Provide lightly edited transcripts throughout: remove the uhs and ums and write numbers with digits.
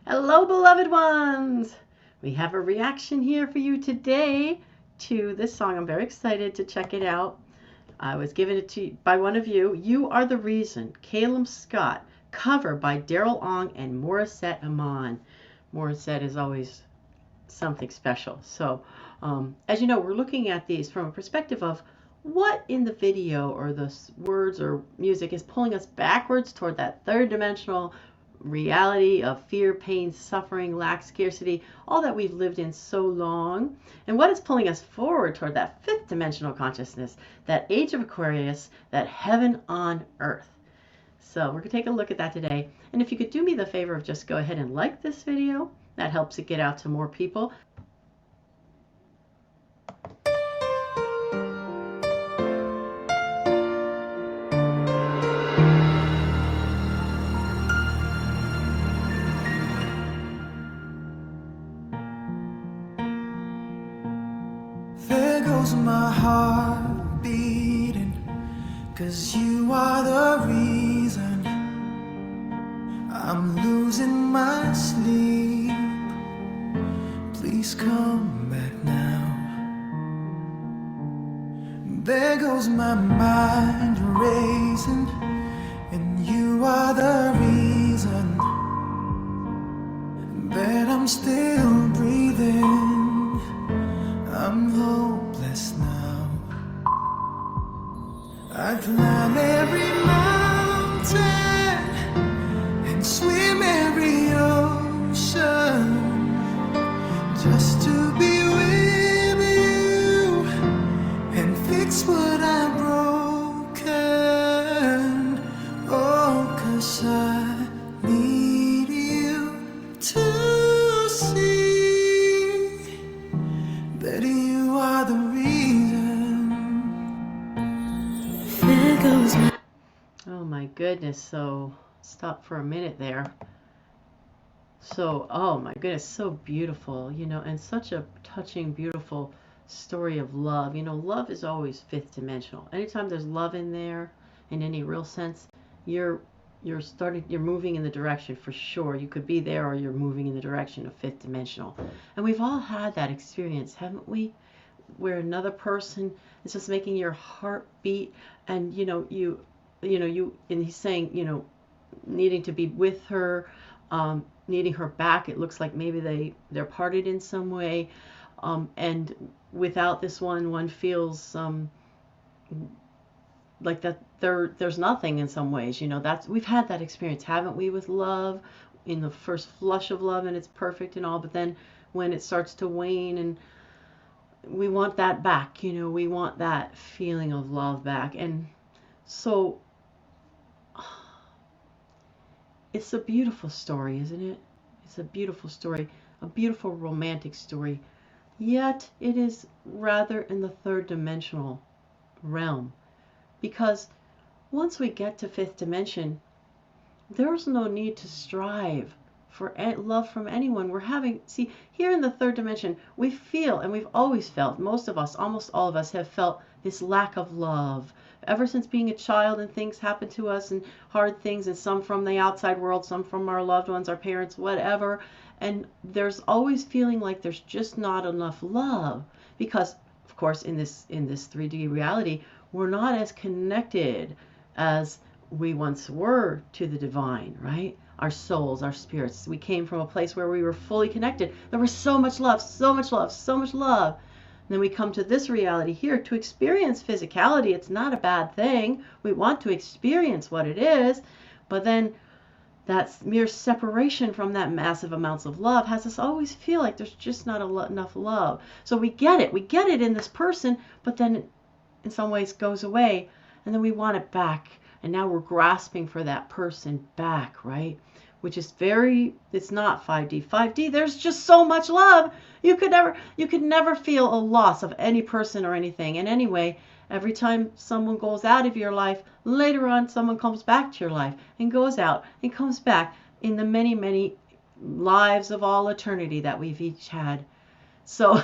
Hello, beloved ones! We have a reaction here for you today to this song. I'm very excited to check it out. I was given it to you by one of you. You Are the Reason, Caleb Scott, cover by Daryl and Morissette&Amon. Morissette is always something special. So, as you know, we're looking at these from a perspective of what in the video or the words or music is pulling us backwards toward that third dimensional reality of fear, pain, suffering, lack, scarcity, all that we've lived in so long, and what is pulling us forward toward that fifth dimensional consciousness, that age of Aquarius, that heaven on earth. So we're going to take a look at that today. And if you could do me the favor of just go ahead and like this video, that helps it get out to more people. There goes my heart beating, 'cause you are the reason I'm losing my sleep. Please come back now. There goes my mind racing, and you are the reason that I'm still breathing. I'm hopeless now. I climb every mountain and swim every ocean just to be with you and fix what I've broken. Oh, 'cause I need you to see that you are the reason. There goes my... Oh my goodness. So stop for a minute there. So, oh my goodness, so beautiful, you know, and such a touching, beautiful story of love. You know, love is always fifth dimensional. Anytime there's love in there, in any real sense, you're moving in the direction for sure. You could be there, or you're moving in the direction of fifth dimensional. And we've all had that experience, haven't we? Where another person is just making your heart beat, and and he's saying, needing to be with her, needing her back. It looks like maybe they're parted in some way, and without this one feels like that there's nothing in some ways. That's, we've had that experience, haven't we, with love, in the first flush of love, and it's perfect and all, but then when it starts to wane, and we want that back, we want that feeling of love back. And so it's a beautiful story, isn't it? It's a beautiful story, a beautiful romantic story, yet it is rather in the third dimensional realm, because once we get to fifth dimension, there's no need to strive for love from anyone. See, here in the third dimension, we feel, and we've always felt, most of us, almost all of us, have felt this lack of love ever since being a child, and things happen to us, and hard things, and some from the outside world, some from our loved ones, our parents, whatever. And there's always feeling like there's just not enough love, because of course in this 3D reality, we're not as connected as we once were to the divine, right? Our souls, our spirits. We came from a place where we were fully connected. There was so much love, so much love, so much love. And then we come to this reality here to experience physicality. It's not a bad thing. We want to experience what it is, but then that mere separation from that massive amounts of love has us always feel like there's just not enough love. So we get it in this person, but then in some ways goes away, and then we want it back. And now we're grasping for that person back, right? Which is it's not 5D. 5D, there's just so much love. You could never feel a loss of any person or anything. And anyway, every time someone goes out of your life, later on someone comes back to your life and goes out and comes back in the many, many lives of all eternity that we've each had. So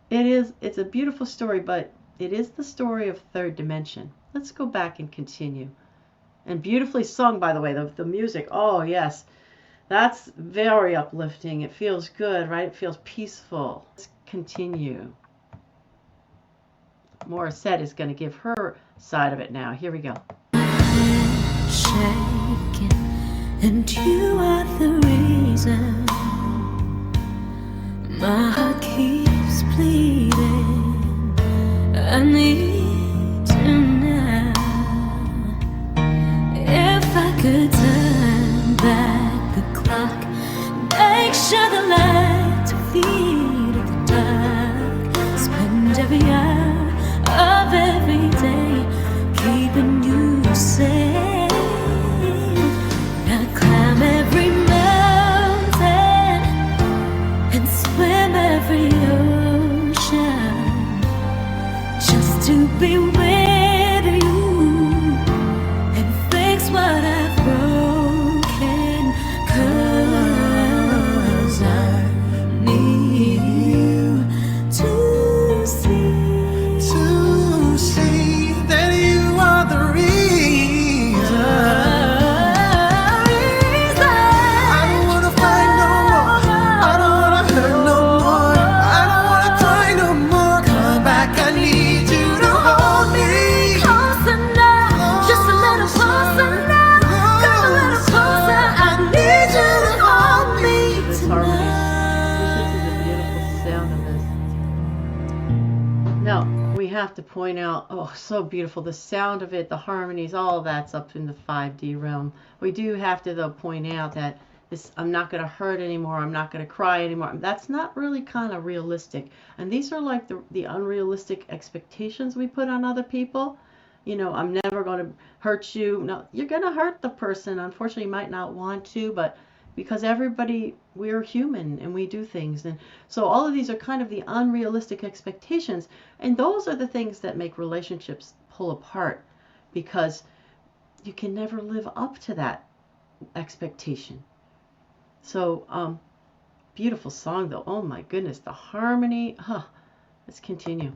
it's a beautiful story, but it is the story of third dimension. Let's go back and continue. And beautifully sung, by the way, the music. Oh, yes. That's very uplifting. It feels good, right? It feels peaceful. Let's continue. Morissette is going to give her side of it now. Here we go. Shaking, and you are the reason my heart keeps bleeding. I need you now. If I could turn back the clock, make sure the lights feed the dark, spend every hour of every day keeping you safe. Now climb every mountain and swim every ocean just to be with you and fix what I've broken, 'cause I need you to see that you are the reason. I don't wanna fight no more. I don't wanna hurt no more. I don't wanna cry no more. Come back, I need you to hold me closer now, just a little closer now. Come a little closer. I need you to hold me This harmony. Listen to the beautiful sound of this. Now, we have to point out, oh, so beautiful. The sound of it, the harmonies, all of that's up in the 5D realm. We do have to, though, point out that this, I'm not going to hurt anymore. I'm not going to cry anymore. That's not really kind of realistic. And these are like the unrealistic expectations we put on other people. You know, I'm never going to hurt you. No, you're going to hurt the person. Unfortunately, you might not want to, but because everybody, we're human and we do things. And so all of these are kind of the unrealistic expectations. And those are the things that make relationships pull apart, because you can never live up to that expectation. So, beautiful song though. Oh my goodness, the harmony. Huh. Let's continue.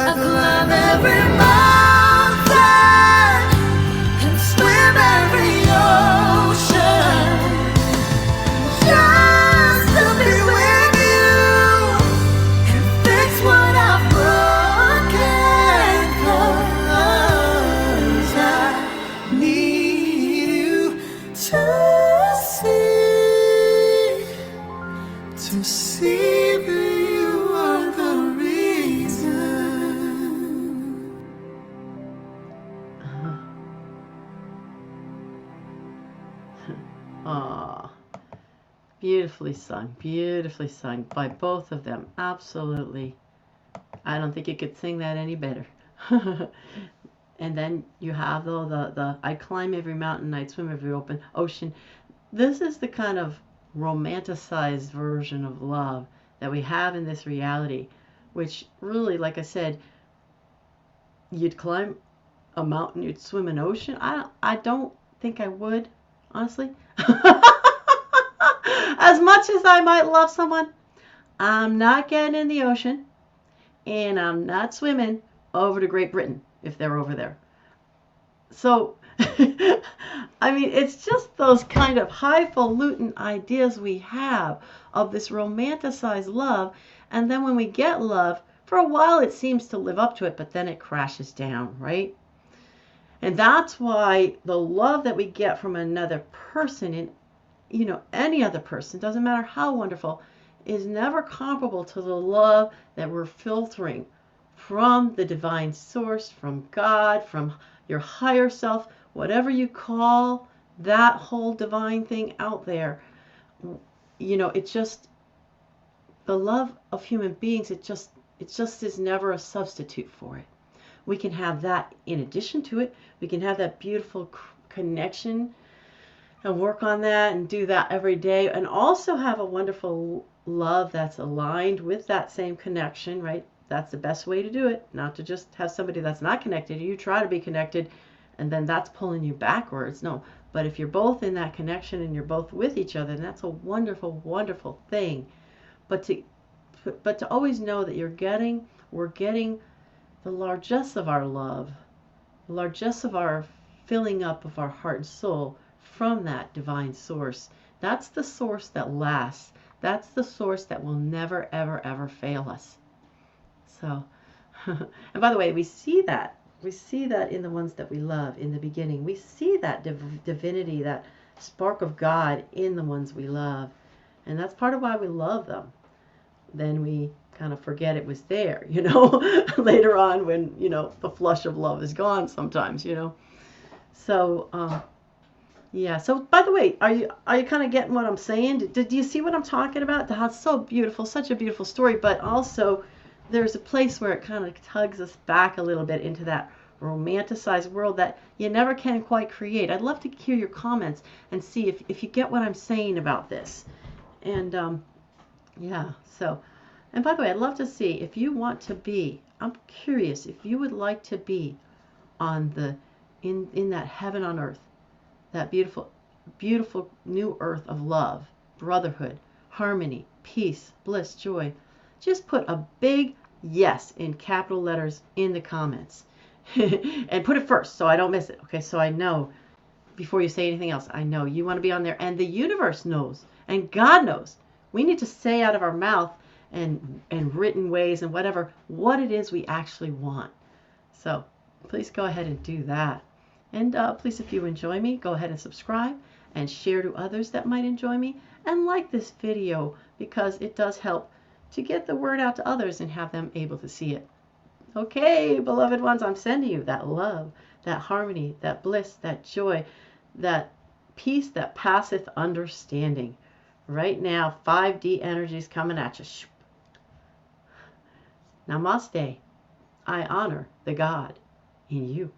I climb every mountain and swim every ocean just to be with you and fix what I've broken, 'cause I need you to see that you are the reason. Ah, beautifully sung by both of them. Absolutely. I don't think you could sing that any better. And then you have though the I climb every mountain, I swim every open ocean. This is the kind of romanticized version of love that we have in this reality, which really, like I said, you'd climb a mountain, you'd swim an ocean. I don't think I would, honestly. As much as I might love someone, I'm not getting in the ocean, and I'm not swimming over to Great Britain if they're over there. So, I mean, it's just those kind of highfalutin ideas we have of this romanticized love, and then when we get love, for a while it seems to live up to it, but then it crashes down, right? And that's why the love that we get from another person, in any other person, doesn't matter how wonderful, is never comparable to the love that we're filtering from the divine source, from God, from your higher self, whatever you call that whole divine thing out there. It's just the love of human beings. It just is never a substitute for it. We can have that in addition to it. We can have that beautiful connection and work on that and do that every day, and also have a wonderful love that's aligned with that same connection, right? That's the best way to do it, not to just have somebody that's not connected. You try to be connected and then that's pulling you backwards. No, but if you're both in that connection and you're both with each other, then that's a wonderful, wonderful thing. But to always know that we're getting the largesse of our love, the largesse of our filling up of our heart and soul from that divine source. That's the source that lasts. That's the source that will never, ever, ever fail us. So, and by the way, we see that. We see that in the ones that we love in the beginning. We see that divinity, that spark of God in the ones we love. And that's part of why we love them. Then we kind of forget it was there, later on when, the flush of love is gone sometimes, So, yeah. So, by the way, are you kind of getting what I'm saying? Do you see what I'm talking about? That's so beautiful, such a beautiful story. But also, there's a place where it kind of tugs us back a little bit into that romanticized world that you never can quite create. I'd love to hear your comments and see if you get what I'm saying about this. And yeah. So, and by the way, I'd love to see if you want to be. I'm curious if you would like to be on in that heaven on earth. That beautiful, beautiful new earth of love, brotherhood, harmony, peace, bliss, joy. Just put a big yes in capital letters in the comments. And put it first so I don't miss it. Okay, so I know before you say anything else, I know you want to be on there. And the universe knows. And God knows. We need to say out of our mouth and written ways and whatever, what it is we actually want. So please go ahead and do that. And please, if you enjoy me, go ahead and subscribe and share to others that might enjoy me. And like this video because it does help to get the word out to others and have them able to see it. Okay, beloved ones, I'm sending you that love, that harmony, that bliss, that joy, that peace that passeth understanding. Right now, 5D energy is coming at you. Namaste. I honor the God in you.